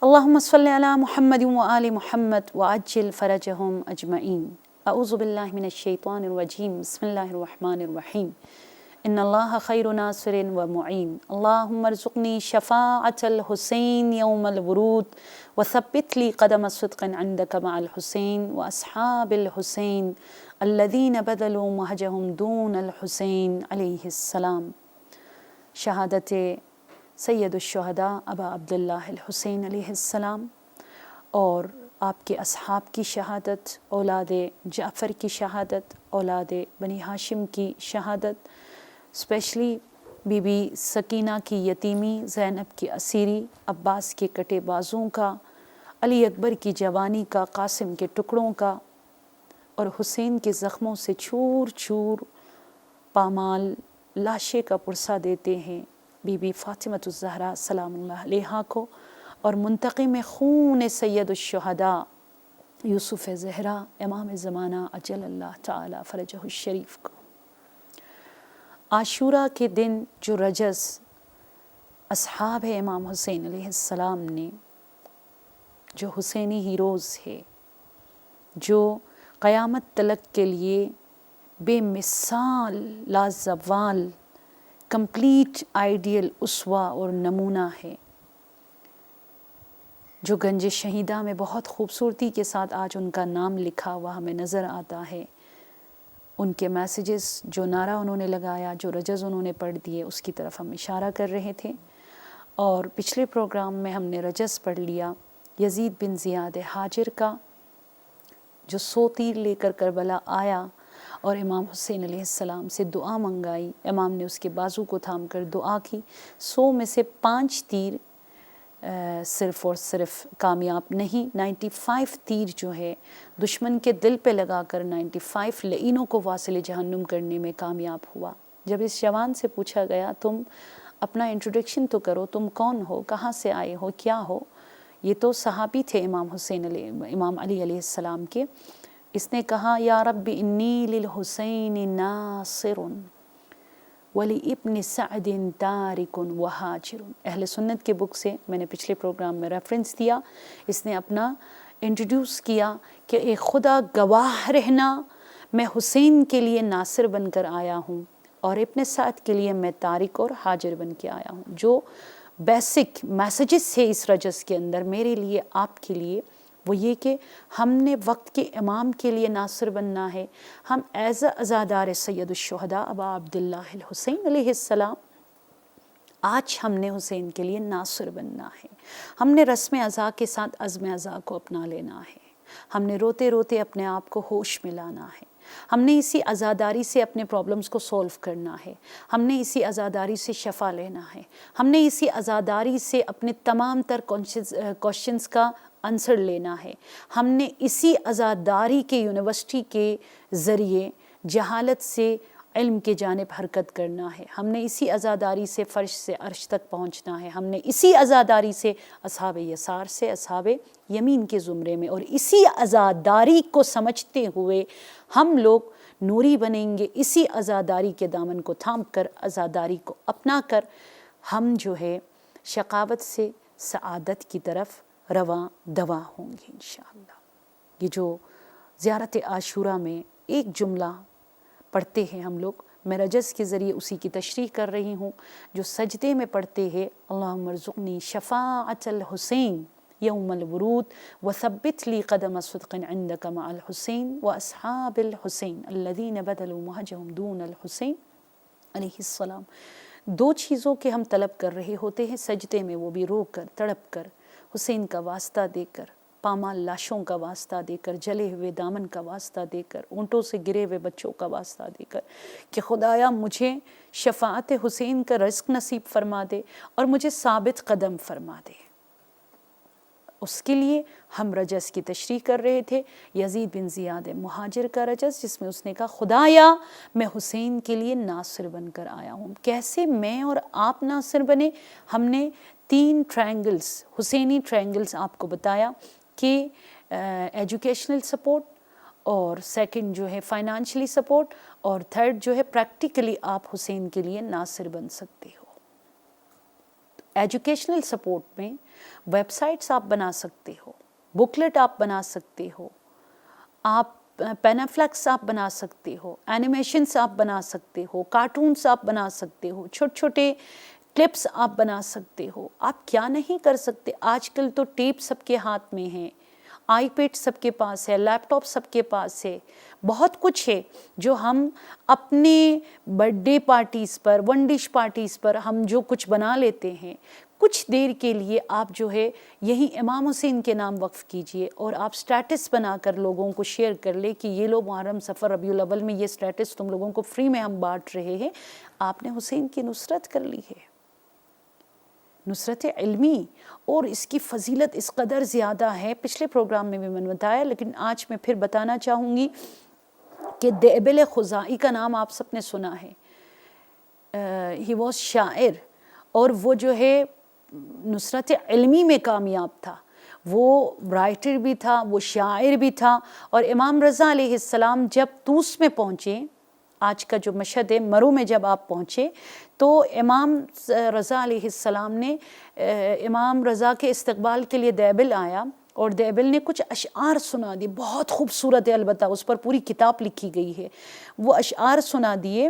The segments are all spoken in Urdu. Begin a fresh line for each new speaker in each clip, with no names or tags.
اللهم صل على محمد وآل محمد وعجل فرجهم أجمعين. أعوذ بالله من الشيطان الرجيم. بسم الله الرحمن الرحيم. إن الله خير ناصر ومعين. اللهم ارزقني شفاعة الحسين يوم الورود وثبت لي قدم صدق عندك مع الحسين وأصحاب الحسين الذين بذلوا مهجهم دون الحسين عليه السلام. شہادت سید الشہداء ابا عبداللہ الحسین علیہ السلام اور آپ کے اصحاب کی شہادت، اولاد جعفر کی شہادت، اولاد بنی ہاشم کی شہادت، اسپیشلی بی بی سکینہ کی یتیمی، زینب کی اسیری، عباس کے کٹے بازوں کا، علی اکبر کی جوانی کا، قاسم کے ٹکڑوں کا، اور حسین کے زخموں سے چور چور پامال لاشے کا پرسہ دیتے ہیں بی بی فاطمۃ الزہرا سلام اللہ علیہا کو، اور منتقم خون سید الشہداء یوسف زہرا امام زمانہ اجل اللہ تعالی فرجہ الشریف کو۔ عاشورہ کے دن جو رجز اصحاب امام حسین علیہ السلام نے، جو حسینی ہیروز ہے، جو قیامت تلک کے لیے بے مثال لازوال کمپلیٹ آئیڈیل اسوہ اور نمونہ ہے، جو گنج شہیدہ میں بہت خوبصورتی کے ساتھ آج ان کا نام لکھا ہوا ہمیں نظر آتا ہے۔ ان کے میسیجز، جو نعرہ انہوں نے لگایا، جو رجز انہوں نے پڑھ دیے، اس کی طرف ہم اشارہ کر رہے تھے، اور پچھلے پروگرام میں ہم نے رجز پڑھ لیا یزید بن زیاد حاجر کا، جو 100 تیر لے کر کربلا آیا اور امام حسین علیہ السلام سے دعا منگائی۔ امام نے اس کے بازو کو تھام کر دعا کی۔ 100 میں سے 5 تیر صرف اور صرف کامیاب نہیں، 95 تیر جو ہے دشمن کے دل پہ لگا کر 95 لعینوں کو واصل جہنم کرنے میں کامیاب ہوا۔ جب اس جوان سے پوچھا گیا تم اپنا انٹروڈکشن تو کرو، تم کون ہو، کہاں سے آئے ہو، کیا ہو؟ یہ تو صحابی تھے امام علی علیہ السلام کے۔ اس نے کہا یا رب انی للحسین ناصر ولی ابن سعد تارک وہاجر۔ اہل سنت کے بک سے میں نے پچھلے پروگرام میں ریفرنس دیا۔ اس نے اپنا انٹروڈیوس کیا کہ اے خدا گواہ رہنا، میں حسین کے لیے ناصر بن کر آیا ہوں، اور ابن سعد کے لیے میں تارک اور حاجر بن کے آیا ہوں۔ جو بیسک میسیجز ہے اس رجز کے اندر میرے لیے، آپ کے لیے، وہ یہ کہ ہم نے وقت کے امام کے لیے ناصر بننا ہے۔ ہم ایز عزادار سید الشہداء ابا عبداللہ الحسین علیہ السلام، آج ہم نے حسین کے لیے ناصر بننا ہے۔ ہم نے رسم عزا کے ساتھ عزم عزا کو اپنا لینا ہے۔ ہم نے روتے روتے اپنے آپ کو ہوش میں لانا ہے۔ ہم نے اسی عزاداری سے اپنے پرابلمز کو سولو کرنا ہے۔ ہم نے اسی عزاداری سے شفا لینا ہے۔ ہم نے اسی عزاداری سے اپنے تمام تر کوشچنز کا آنسر لینا ہے۔ ہم نے اسی عزاداری کے یونیورسٹی کے ذریعے جہالت سے علم کے جانب حرکت کرنا ہے۔ ہم نے اسی عزاداری سے فرش سے عرش تک پہنچنا ہے۔ ہم نے اسی عزاداری سے اصحاب یسار سے اصحاب یمین کے زمرے میں، اور اسی عزاداری کو سمجھتے ہوئے ہم لوگ نوری بنیں گے۔ اسی عزاداری کے دامن کو تھام کر، عزاداری کو اپنا کر، ہم جو ہے شقاوت سے سعادت کی طرف رواں دواں ہوں گے انشاءاللہ۔ یہ جو زیارت عاشورہ میں ایک جملہ پڑھتے ہیں ہم لوگ، میں رجز کے ذریعے اسی کی تشریح کر رہی ہوں، جو سجدے میں پڑھتے ہیں اللہم ارزقنی شفاعت الحسین یوم الورود وثبت لی قدم صدق عندک مع الحسین واصحاب الحسین الذین بذلوا مہجهم دون الحسین علیہ السلام۔ 2 چیزوں کے ہم طلب کر رہے ہوتے ہیں سجدے میں، وہ بھی رو کر، تڑپ کر، حسین کا واسطہ دے کر، پامال لاشوں کا واسطہ دے کر، جلے ہوئے دامن کا واسطہ دے کر، اونٹوں سے گرے ہوئے بچوں کا واسطہ دے کر کہ خدایا مجھے شفاعت حسین کا رزق نصیب فرما دے اور مجھے ثابت قدم فرما دے۔ اس کے لیے ہم رجز کی تشریح کر رہے تھے، یزید بن زیاد مہاجر کا رجز، جس میں اس نے کہا خدایا میں حسین کے لیے ناصر بن کر آیا ہوں۔ کیسے میں اور آپ ناصر بنے؟ ہم نے 3 ٹرائنگلز، حسینی ٹرائنگلز آپ کو بتایا کہ ایجوکیشنل سپورٹ، اور سیکنڈ جو ہے فائنانشلی سپورٹ، اور تھرڈ جو ہے پریکٹیکلی آپ حسین کے لیے ناصر بن سکتے ہو۔ ایجوکیشنل سپورٹ میں ویب سائٹس آپ بنا سکتے ہو، بکلٹ آپ بنا سکتے ہو، آپ پینافلیکس آپ بنا سکتے ہو، اینیمیشنس آپ بنا سکتے ہو، کارٹونس آپ بنا سکتے ہو، چھوٹے چھوٹے کلپس آپ بنا سکتے ہو۔ آپ کیا نہیں کر سکتے؟ آج کل تو ٹیپ سب کے ہاتھ میں ہیں، آئی پیڈ سب کے پاس ہے، لیپ ٹاپ سب کے پاس ہے، بہت کچھ ہے جو ہم اپنے برتھ ڈے پارٹیز پر، ون ڈش پارٹیز پر ہم جو کچھ بنا لیتے ہیں۔ کچھ دیر کے لیے آپ جو ہے یہی امام حسین کے نام وقف کیجئے اور آپ سٹیٹس بنا کر لوگوں کو شیئر کر لے کہ یہ لو محرم سفر ربیع الاول میں یہ سٹیٹس تم لوگوں کو فری میں ہم بانٹ رہے ہیں۔ آپ نے حسین کی نصرت کر لی ہے، نصرت علمی، اور اس کی فضیلت اس قدر زیادہ ہے، پچھلے پروگرام میں بھی میں نے بتایا، لیکن آج میں پھر بتانا چاہوں گی کہ دئبل خزائی کا نام آپ سب نے سنا ہے۔ ہی واز شاعر، اور وہ جو ہے نصرت علمی میں کامیاب تھا، وہ رائٹر بھی تھا، وہ شاعر بھی تھا۔ اور امام رضا علیہ السلام جب طوس میں پہنچے، آج کا جو مشہد ہے مرو میں جب آپ پہنچے تو امام رضا علیہ السلام نے امام رضا کے استقبال کے لیے دئبل آیا اور دئبل نے کچھ اشعار سنا دیے، بہت خوبصورت ہے، البتہ اس پر پوری کتاب لکھی گئی ہے۔ وہ اشعار سنا دیے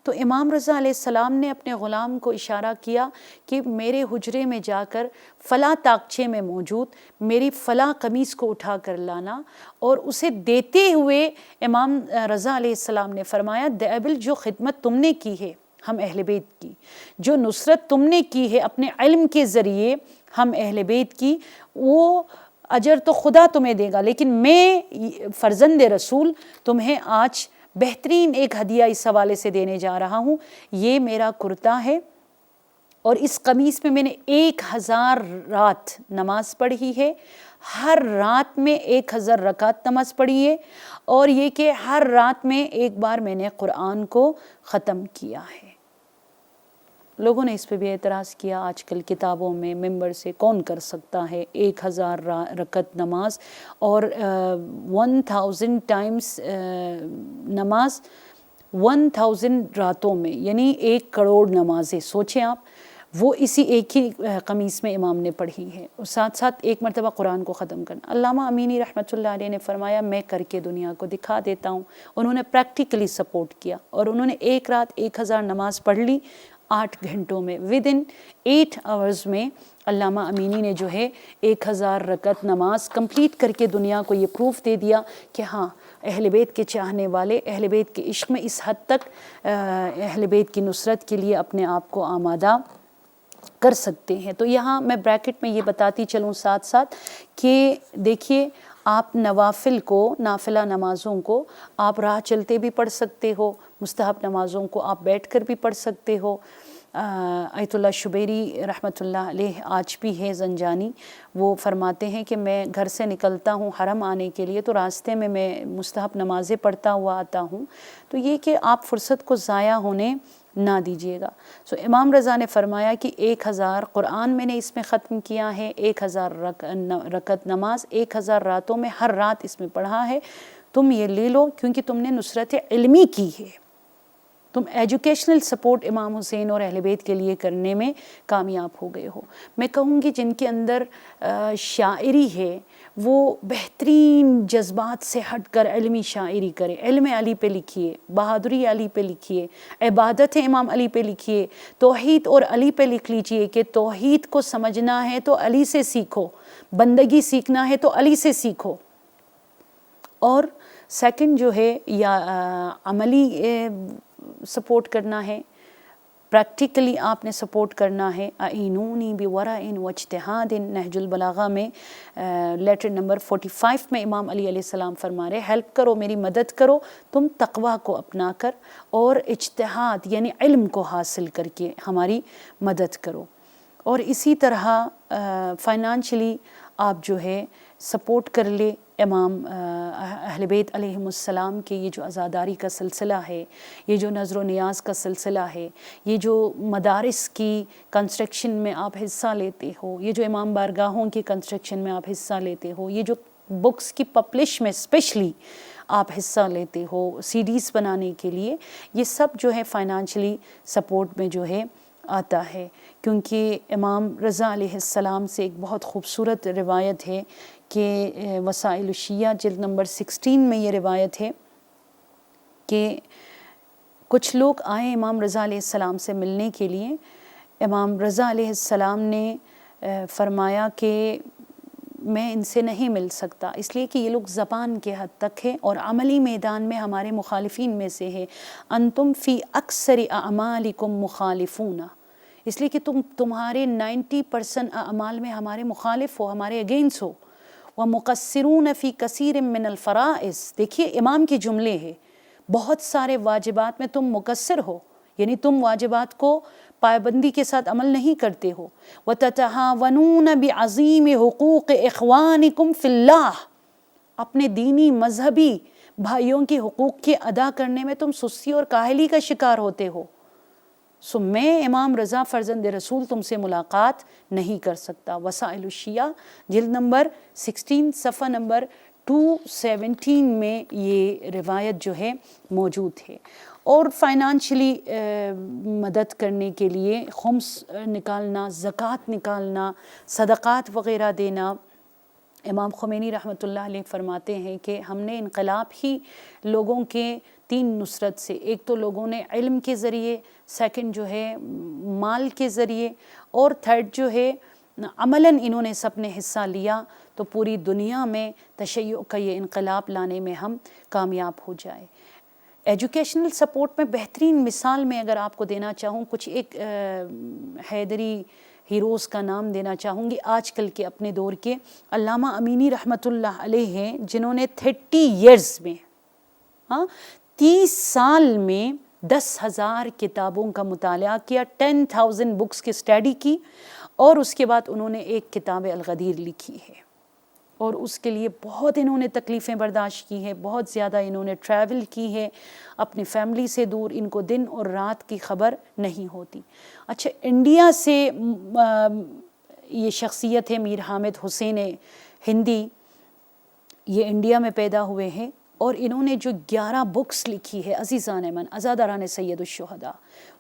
تو امام رضا علیہ السلام نے اپنے غلام کو اشارہ کیا کہ میرے حجرے میں جا کر فلاں طاقچے میں موجود میری فلاں قمیص کو اٹھا کر لانا، اور اسے دیتے ہوئے امام رضا علیہ السلام نے فرمایا دئبل جو خدمت تم نے کی ہے ہم اہل بیت کی، جو نصرت تم نے کی ہے اپنے علم کے ذریعے ہم اہل بیت کی، وہ اجر تو خدا تمہیں دے گا، لیکن میں فرزند رسول تمہیں آج بہترین ایک ہدیہ اس حوالے سے دینے جا رہا ہوں۔ یہ میرا کرتا ہے اور اس قمیص میں نے 1000 رات نماز پڑھی ہے، ہر رات میں 1000 رکعت نماز پڑھی ہے، اور یہ کہ ہر رات میں ایک بار میں نے قرآن کو ختم کیا ہے۔ لوگوں نے اس پہ بھی اعتراض کیا، آج کل کتابوں میں ممبر سے کون کر سکتا ہے 1000 رکعت نماز اور 1000 ٹائمز نماز 1000 راتوں میں، یعنی 1 کروڑ نمازیں، سوچیں آپ، وہ اسی ایک ہی قمیص میں امام نے پڑھی ہے، اور ساتھ ساتھ ایک مرتبہ قرآن کو ختم کرنا۔ علامہ امینی رحمۃ اللہ علیہ نے فرمایا میں کر کے دنیا کو دکھا دیتا ہوں۔ انہوں نے پریکٹیکلی سپورٹ کیا اور انہوں نے ایک رات 1000 نماز پڑھ لی 8 گھنٹوں میں، ودن 8 آورز میں علامہ امینی نے جو ہے 1000 رکعت نماز کمپلیٹ کر کے دنیا کو یہ پروف دے دیا کہ ہاں اہل بیت کے چاہنے والے اہل بیت کے عشق میں اس حد تک اہل بیت کی نصرت کے لیے اپنے آپ کو آمادہ کر سکتے ہیں۔ تو یہاں میں بریکٹ میں یہ بتاتی چلوں ساتھ ساتھ کہ دیکھیے آپ نوافل کو، نافلہ نمازوں کو آپ راہ چلتے بھی پڑھ سکتے ہو، مستحب نمازوں کو آپ بیٹھ کر بھی پڑھ سکتے ہو۔ آیت اللہ شبیری رحمۃ اللہ علیہ آج بھی ہے زنجانی، وہ فرماتے ہیں کہ میں گھر سے نکلتا ہوں حرم آنے کے لیے تو راستے میں میں مستحب نمازیں پڑھتا ہوا آتا ہوں، تو یہ کہ آپ فرصت کو ضائع ہونے نہ دیجیے گا۔ امام رضا نے فرمایا کہ 1000 قرآن میں نے اس میں ختم کیا ہے، 1000 رکعت نماز 1000 راتوں میں ہر رات اس میں پڑھا ہے، تم یہ لے لو کیونکہ تم نے نصرت علمی کی ہے، تم ایجوکیشنل سپورٹ امام حسین اور اہل بیت کے لیے کرنے میں کامیاب ہو گئے ہو۔ میں کہوں گی جن کے اندر شاعری ہے وہ بہترین جذبات سے ہٹ کر علمی شاعری کرے، علم علی پہ لکھیے، بہادری علی پہ لکھیے، عبادت امام علی پہ لکھیے، توحید اور علی پہ لکھ لیجئے کہ توحید کو سمجھنا ہے تو علی سے سیکھو، بندگی سیکھنا ہے تو علی سے سیکھو۔ اور سیکنڈ جو ہے یا عملی سپورٹ کرنا ہے پریکٹیکلی آپ نے سپورٹ کرنا ہے. اعینونی بورع واجتہاد، نہج البلاغہ میں لیٹر نمبر 45 میں امام علی علیہ السلام فرما رہے ہیلپ کرو، میری مدد کرو تم تقویٰ کو اپنا کر اور اجتہاد یعنی علم کو حاصل کر کے ہماری مدد کرو. اور اسی طرح فائنانشلی آپ جو ہے سپورٹ کر لے امام اہل بیت علیہم السلام کے یہ جو عزاداری کا سلسلہ ہے، یہ جو نذر و نیاز کا سلسلہ ہے، یہ جو مدارس کی کنسٹرکشن میں آپ حصہ لیتے ہو، یہ جو امام بارگاہوں کی کنسٹرکشن میں آپ حصہ لیتے ہو، یہ جو بکس کی پبلش میں اسپیشلی آپ حصہ لیتے ہو سی ڈیز بنانے کے لیے، یہ سب جو ہے فائنانشلی سپورٹ میں جو ہے آتا ہے. کیونکہ امام رضا علیہ السلام سے ایک بہت خوبصورت روایت ہے کہ وسائل الشیعہ جلد نمبر 16 میں یہ روایت ہے کہ کچھ لوگ آئے امام رضا علیہ السلام سے ملنے کے لیے. امام رضا علیہ السلام نے فرمایا کہ میں ان سے نہیں مل سکتا، اس لیے کہ یہ لوگ زبان کے حد تک ہے اور عملی میدان میں ہمارے مخالفین میں سے ہے. انتم فی اکثر اعمالکم مخالفون، اس لیے کہ تمہارے 90% اعمال میں ہمارے مخالف ہو، ہمارے اگینسٹ ہو. وَمُقَصِّرُونَ فِي كَثِيرٍ مِّنَ الْفَرَائِضِ، دیکھیے امام کے جملے ہیں، بہت سارے واجبات میں تم مقصر ہو، یعنی تم واجبات کو پابندی کے ساتھ عمل نہیں کرتے ہو. وَتَتَهَاوَنُونَ بِعَظِيمِ حُقُوقِ إِخْوَانِكُمْ فِي اللَّهِ، اپنے دینی مذہبی بھائیوں کے حقوق کے ادا کرنے میں تم سستی اور کاہلی کا شکار ہوتے ہو. سو میں امام رضا فرزند رسول تم سے ملاقات نہیں کر سکتا. وسائل الشیعہ جلد نمبر 16 صفحہ نمبر 217 میں یہ روایت جو ہے موجود ہے. اور فائنانشلی مدد کرنے کے لیے خمس نکالنا، زکوٰۃ نکالنا، صدقات وغیرہ دینا. امام خمینی رحمۃ اللہ علیہ فرماتے ہیں کہ ہم نے انقلاب ہی لوگوں کے 3 نصرت سے، ایک تو لوگوں نے علم کے ذریعے، سیکنڈ جو ہے مال کے ذریعے، اور تھرڈ جو ہے عملاً انہوں نے سب نے حصہ لیا تو پوری دنیا میں تشیع کا یہ انقلاب لانے میں ہم کامیاب ہو جائے. ایجوکیشنل سپورٹ میں بہترین مثال میں اگر آپ کو دینا چاہوں، کچھ ایک حیدری ہیروز کا نام دینا چاہوں گی آج کل کے اپنے دور کے. علامہ امینی رحمۃ اللہ علیہ ہیں جنہوں نے 30 ایئرز میں 30 سال میں 10,000 کتابوں کا مطالعہ کیا، 10,000 بکس کی اسٹڈی کی، اور اس کے بعد انہوں نے ایک کتاب الغدیر لکھی ہے. اور اس کے لیے بہت انہوں نے تکلیفیں برداشت کی ہیں، بہت زیادہ انہوں نے ٹریول کی ہے اپنی فیملی سے دور، ان کو دن اور رات کی خبر نہیں ہوتی. اچھا، انڈیا سے یہ شخصیت ہے میر حامد حسین ہندی، یہ انڈیا میں پیدا ہوئے ہیں اور انہوں نے جو 11 بکس لکھی ہے عزیزان من عزاداران سید الشہداء،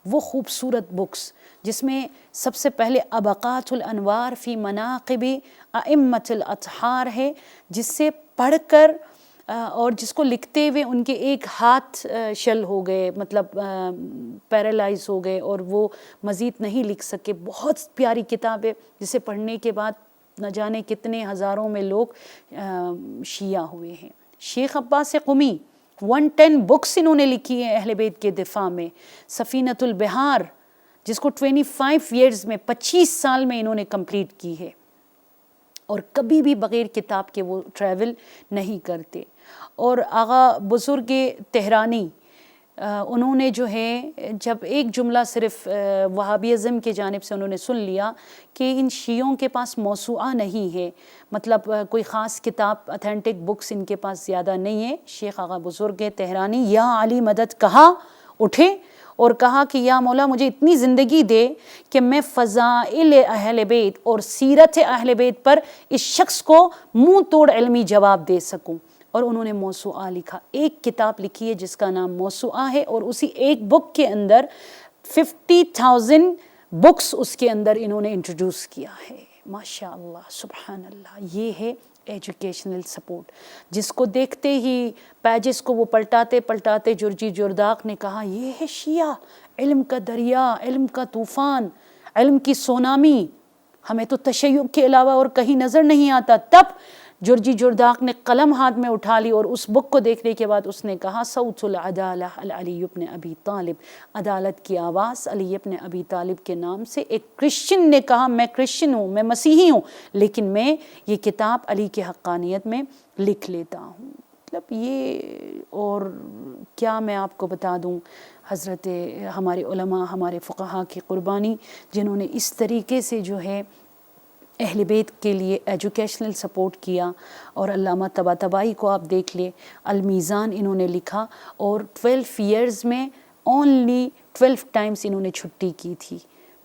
وہ خوبصورت بکس جس میں سب سے پہلے ابقات الانوار فی مناقب ائمۃ الاطہار ہے، جس سے پڑھ کر اور جس کو لکھتے ہوئے ان کے ایک ہاتھ شل ہو گئے، مطلب پیرالائز ہو گئے اور وہ مزید نہیں لکھ سکے. بہت پیاری کتاب ہے جسے پڑھنے کے بعد نہ جانے کتنے ہزاروں میں لوگ شیعہ ہوئے ہیں. شیخ عباس قمی 110 بکس انہوں نے لکھی ہیں اہل بیت کے دفاع میں. سفینۃ البحار جس کو 25 ایئرز میں 25 سال میں انہوں نے کمپلیٹ کی ہے، اور کبھی بھی بغیر کتاب کے وہ ٹریول نہیں کرتے. اور آغا بزرگ تہرانی انہوں نے جو ہے جب ایک جملہ صرف وہابیزم کی جانب سے انہوں نے سن لیا کہ ان شیعوں کے پاس موسوعہ نہیں ہے، مطلب کوئی خاص کتاب اتھینٹک بکس ان کے پاس زیادہ نہیں ہے، شیخ آغا بزرگ تہرانی یا علی مدد کہا، اٹھے اور کہا کہ یا مولا مجھے اتنی زندگی دے کہ میں فضائل اہل بیت اور سیرت اہل بیت پر اس شخص کو منہ توڑ علمی جواب دے سکوں. اور انہوں نے موسوعہ لکھا، ایک کتاب لکھی ہے جس کا نام موسوعہ ہے، اور اسی ایک بک کے اندر 50,000 بکس اس کے اندر انہوں نے انٹروڈیوس کیا ہے. ماشاء اللہ، سبحان اللہ. یہ ہے ایجوکیشنل سپورٹ، جس کو دیکھتے ہی پیجز کو وہ پلٹاتے پلٹاتے جرجی جرداق نے کہا یہ ہے شیعہ، علم کا دریا، علم کا طوفان، علم کی سونامی، ہمیں تو تشیع کے علاوہ اور کہیں نظر نہیں آتا. تب جرجی جرداق نے قلم ہاتھ میں اٹھا لی اور اس بک کو دیکھنے کے بعد اس نے کہا صوت العدالہ علی ابن ابی طالب، عدالت کی آواز علی ابن ابی طالب کے نام سے۔ ایک کرسچن نے کہا میں کرسچن ہوں، میں مسیحی ہوں، لیکن میں یہ کتاب علی کی حقانیت میں لکھ لیتا ہوں۔ مطلب یہ، اور کیا میں آپ کو بتا دوں، حضرت ہمارے علماء، ہمارے فقہا کی قربانی، جنہوں نے اس طریقے سے جو ہے اہل بیت کے لیے ایجوکیشنل سپورٹ کیا۔ اور علامہ طباطبائی کو آپ دیکھ لیں، المیزان انہوں نے لکھا، اور 12 ایئرز میں اونلی 12 ٹائمز انہوں نے چھٹی کی تھی۔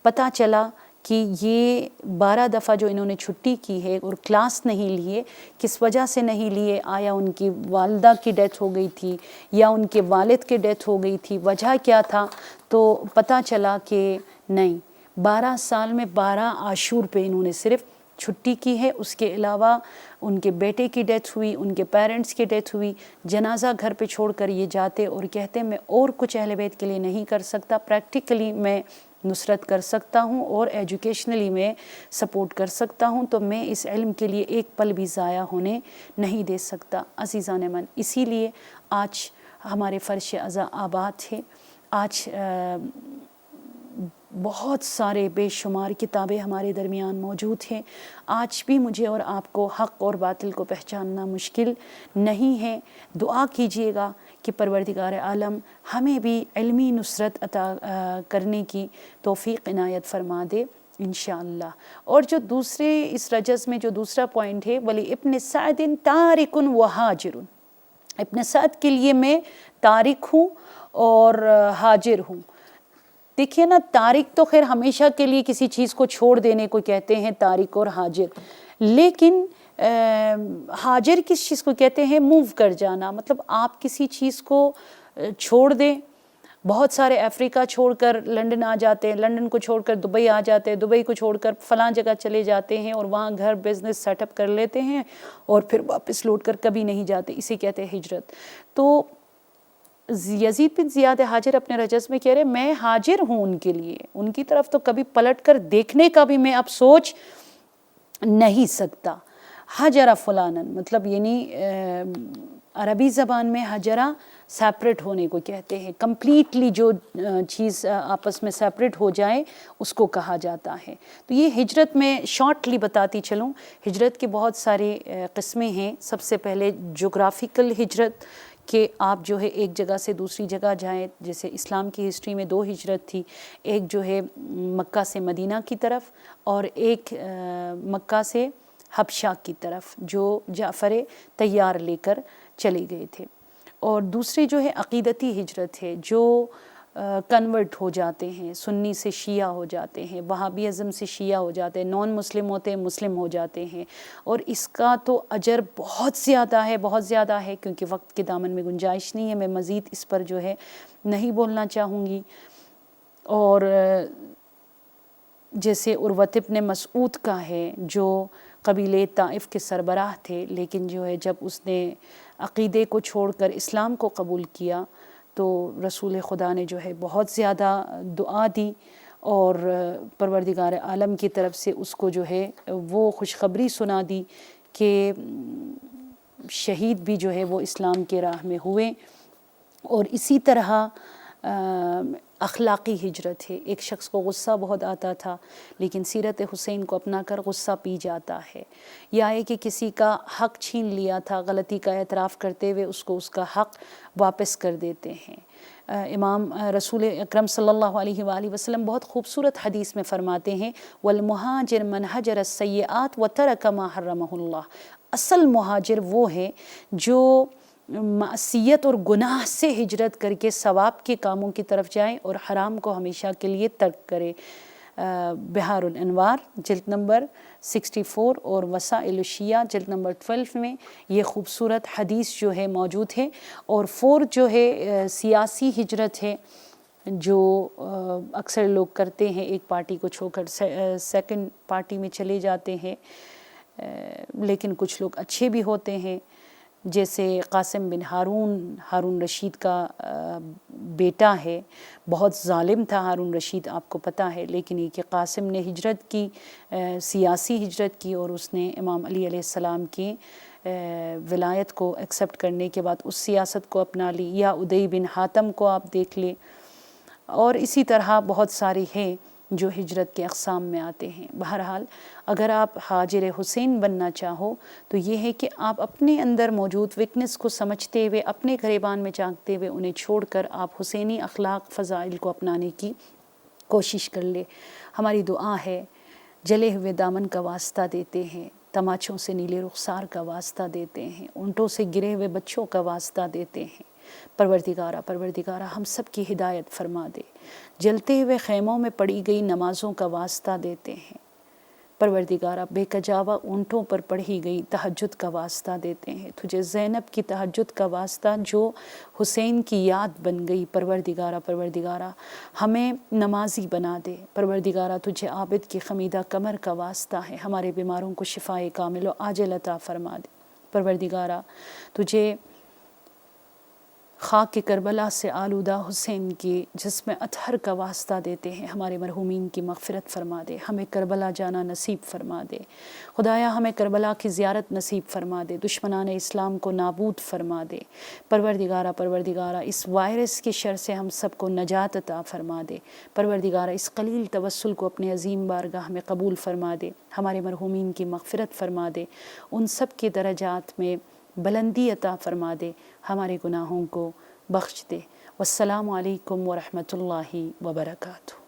پتہ چلا کہ یہ 12 دفعہ جو انہوں نے چھٹی کی ہے اور کلاس نہیں لیے، کس وجہ سے نہیں لیے؟ آیا ان کی والدہ کی ڈیتھ ہو گئی تھی یا ان کے والد کی ڈیتھ ہو گئی تھی؟ وجہ کیا تھا؟ تو پتہ چلا کہ نہیں، 12 سال میں 12 عاشور پہ انہوں نے صرف چھٹی کی ہے۔ اس کے علاوہ ان کے بیٹے کی ڈیتھ ہوئی، ان کے پیرنٹس کی ڈیتھ ہوئی، جنازہ گھر پہ چھوڑ کر یہ جاتے اور کہتے میں اور کچھ اہل بیت کے لیے نہیں کر سکتا، پریکٹیکلی میں نصرت کر سکتا ہوں اور ایجوکیشنلی میں سپورٹ کر سکتا ہوں، تو میں اس علم کے لیے ایک پل بھی ضائع ہونے نہیں دے سکتا۔ عزیزان من، اسی لیے آج ہمارے فرش عزا آباد ہے۔ آج بہت سارے بے شمار کتابیں ہمارے درمیان موجود ہیں۔ آج بھی مجھے اور آپ کو حق اور باطل کو پہچاننا مشکل نہیں ہے۔ دعا کیجئے گا کہ پروردگار عالم ہمیں بھی علمی نصرت عطا کرنے کی توفیق عنایت فرما دے انشاءاللہ۔ اور جو دوسرے اس رجز میں جو دوسرا پوائنٹ ہے، ولی ابن سعد تارک و حاجر، ابن سعد کے لیے میں تارک ہوں اور حاجر ہوں۔ دیکھیے نا، تارک تو خیر ہمیشہ کے لیے کسی چیز کو چھوڑ دینے کو کہتے ہیں، تارک اور حاجر، لیکن حاجر کس چیز کو کہتے ہیں؟ موو کر جانا، مطلب آپ کسی چیز کو چھوڑ دیں۔ بہت سارے افریقہ چھوڑ کر لنڈن آ جاتے ہیں، لنڈن کو چھوڑ کر دبئی آ جاتے ہیں، دبئی کو چھوڑ کر فلاں جگہ چلے جاتے ہیں اور وہاں گھر بزنس سیٹ اپ کر لیتے ہیں اور پھر واپس لوٹ کر کبھی نہیں جاتے، اسے کہتے ہیں ہجرت۔ تو یزید بن زیاد حاجر اپنے رجز میں کہہ رہے میں حاجر ہوں ان کے لیے، ان کی طرف تو کبھی پلٹ کر دیکھنے کا بھی میں اب سوچ نہیں سکتا۔ حجرہ فلانن، مطلب یعنی عربی زبان میں حجرہ سیپریٹ ہونے کو کہتے ہیں، کمپلیٹلی جو چیز آپس میں سیپریٹ ہو جائے اس کو کہا جاتا ہے۔ تو یہ ہجرت میں شارٹلی بتاتی چلوں، ہجرت کے بہت سارے قسمیں ہیں۔ سب سے پہلے جغرافیکل ہجرت، کہ آپ جو ہے ایک جگہ سے دوسری جگہ جائیں، جیسے اسلام کی ہسٹری میں 2 ہجرت تھی، ایک جو ہے مکہ سے مدینہ کی طرف اور ایک مکہ سے حبشہ کی طرف جو جعفر طیار لے کر چلے گئے تھے، اور دوسری جو ہے عقیدتی ہجرت ہے، جو کنورٹ ہو جاتے ہیں، سنی سے شیعہ ہو جاتے ہیں، وہابی ازم سے شیعہ ہو جاتے ہیں، نان مسلم ہوتے ہیں مسلم ہو جاتے ہیں، اور اس کا تو اجر بہت زیادہ ہے، بہت زیادہ ہے، کیونکہ وقت کے دامن میں گنجائش نہیں ہے، میں مزید اس پر جو ہے نہیں بولنا چاہوں گی۔ اور جیسے عروۃ ابن مسعود کا ہے، جو قبیلے طائف کے سربراہ تھے، لیکن جو ہے جب اس نے عقیدے کو چھوڑ کر اسلام کو قبول کیا تو رسول خدا نے جو ہے بہت زیادہ دعا دی اور پروردگار عالم کی طرف سے اس کو جو ہے وہ خوشخبری سنا دی کہ شہید بھی جو ہے وہ اسلام کے راہ میں ہوئے۔ اور اسی طرح اخلاقی ہجرت ہے، ایک شخص کو غصہ بہت آتا تھا لیکن سیرت حسین کو اپنا کر غصہ پی جاتا ہے، یا ہے کہ کسی کا حق چھین لیا تھا، غلطی کا اعتراف کرتے ہوئے اس کو اس کا حق واپس کر دیتے ہیں۔ امام رسول اکرم صلی اللہ علیہ وآلہ وسلم بہت خوبصورت حدیث میں فرماتے ہیں والمہاجر من حجر السیئات وترک ما حرمہ اللہ، اصل مہاجر وہ ہے جو معصیت اور گناہ سے ہجرت کر کے ثواب کے کاموں کی طرف جائے اور حرام کو ہمیشہ کے لیے ترک کرے۔ بحار الانوار جلد نمبر 64 اور وسائل الشیعہ جلد نمبر 12 میں یہ خوبصورت حدیث جو ہے موجود ہے۔ اور 4 جو ہے سیاسی ہجرت ہے، جو اکثر لوگ کرتے ہیں، ایک پارٹی کو چھوڑ کر سیکنڈ پارٹی میں چلے جاتے ہیں، لیکن کچھ لوگ اچھے بھی ہوتے ہیں، جیسے قاسم بن ہارون رشید کا بیٹا ہے، بہت ظالم تھا ہارون رشید، آپ کو پتہ ہے، لیکن یہ کہ قاسم نے ہجرت کی، سیاسی ہجرت کی، اور اس نے امام علی علیہ السلام کی ولایت کو ایکسیپٹ کرنے کے بعد اس سیاست کو اپنا لی، یا ادی بن حاتم کو آپ دیکھ لیں، اور اسی طرح بہت ساری ہیں جو ہجرت کے اقسام میں آتے ہیں۔ بہرحال اگر آپ ہاجر حسین بننا چاہو تو یہ ہے کہ آپ اپنے اندر موجود ویکنس کو سمجھتے ہوئے، اپنے گریبان میں جھانکتے ہوئے انہیں چھوڑ کر آپ حسینی اخلاق فضائل کو اپنانے کی کوشش کر لے۔ ہماری دعا ہے، جلے ہوئے دامن کا واسطہ دیتے ہیں، تماچوں سے نیلے رخسار کا واسطہ دیتے ہیں، اونٹوں سے گرے ہوئے بچوں کا واسطہ دیتے ہیں۔ پروردگارہ ہم سب کی ہدایت فرما دے۔ جلتے ہوئے خیموں میں پڑی گئی نمازوں کا واسطہ دیتے ہیں۔ پروردگارہ بے کجاوا اونٹوں پر پڑھی گئی تہجد کا واسطہ دیتے ہیں۔ تجھے زینب کی تہجد کا واسطہ جو حسین کی یاد بن گئی، پروردگارہ ہمیں نمازی بنا دے۔ پروردگارہ تجھے عابد کی خمیدہ کمر کا واسطہ ہے، ہمارے بیماروں کو شفائے کامل و عاجل عطا فرما دے۔ پروردگارہ تجھے خاک کربلا سے آلودہ حسین کی جسم اطہر کا واسطہ دیتے ہیں، ہمارے مرحومین کی مغفرت فرما دے، ہمیں کربلا جانا نصیب فرما دے۔ خدایا ہمیں کربلا کی زیارت نصیب فرما دے، دشمنان اسلام کو نابود فرما دے۔ پروردگارہ اس وائرس کی شر سے ہم سب کو نجات عطا فرما دے۔ پروردگارہ اس قلیل توسل کو اپنے عظیم بارگاہ میں قبول فرما دے، ہمارے مرحومین کی مغفرت فرما دے، ان سب کے درجات میں بلندی عطا فرما دے، ہمارے گناہوں کو بخش دے۔ والسلام علیکم ورحمۃ اللہ وبرکاتہ۔